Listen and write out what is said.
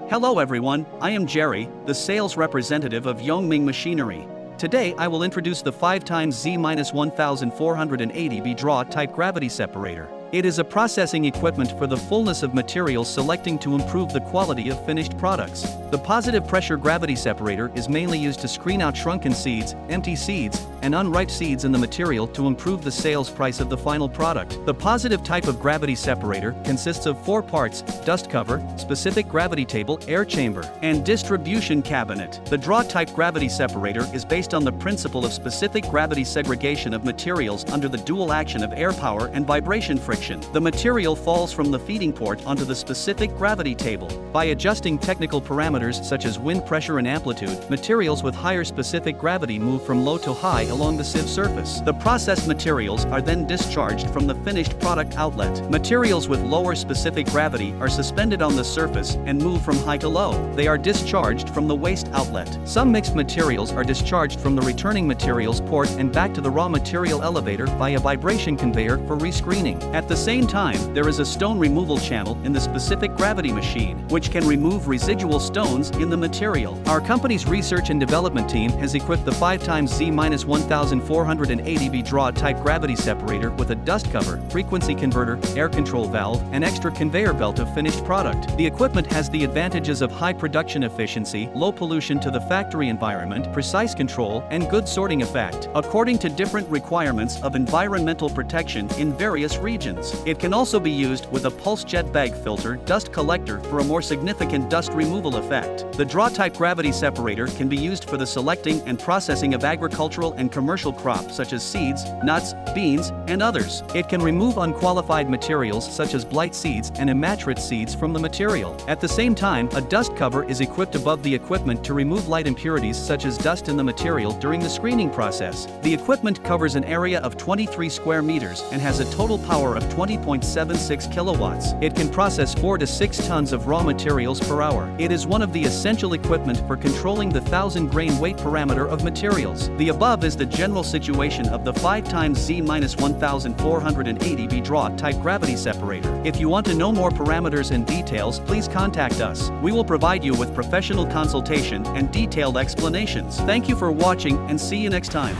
Hello everyone, I am Jerry, the sales representative of Yongming Machinery. Today I will introduce the 5Xz 1480B Draw Type Gravity Separator. It is a processing equipment for the fullness of materials selecting to improve the quality of finished products. The positive pressure gravity separator is mainly used to screen out shrunken seeds, empty seeds, and unripe seeds in the material to improve the sales price of the final product. The positive type of gravity separator consists of 4 parts: dust cover, specific gravity table, air chamber, and distribution cabinet. The Draw Type Gravity Separator is based on the principle of specific gravity segregation of materials under the dual action of air power and vibration friction. The material falls from the feeding port onto the specific gravity table. By adjusting technical parameters such as wind pressure and amplitude, materials with higher specific gravity move from low to high along the sieve surface. The processed materials are then discharged from the finished product outlet. Materials with lower specific gravity are suspended on the surface and move from high to low. They are discharged from the waste outlet. Some mixed materials are discharged from the returning materials port and back to the raw material elevator by a vibration conveyor for rescreening. At the same time, there is a stone removal channel in the specific gravity machine, which can remove residual stones in the material. Our company's research and development team has equipped the 5Xz 1480B Draw Type Gravity Separator with a dust cover, frequency converter, air control valve, and extra conveyor belt of finished product. The equipment has the advantages of high production efficiency, low pollution to the factory environment, precise control, and good sorting effect, according to different requirements of environmental protection in various regions. It can also be used with a pulse jet bag filter dust collector for a more significant dust removal effect. The Draw Type Gravity Separator can be used for the selecting and processing of agricultural and commercial crops such as seeds, nuts, beans, and others. It can remove unqualified materials such as blight seeds and immaturate seeds from the material. At the same time, a dust cover is equipped above the equipment to remove light impurities such as dust in the material during the screening process. The equipment covers an area of 23 square meters and has a total power of 20.76 kilowatts. It can process 4 to 6 tons of raw materials per hour. It is one of the essential equipment for controlling the 1,000 grain weight parameter of materials. The above is the general situation of the 5Xz 1480B Draw Type Gravity Separator. If you want to know more parameters and details, please contact us. We will provide you with professional consultation and detailed explanations. Thank you for watching and see you next time.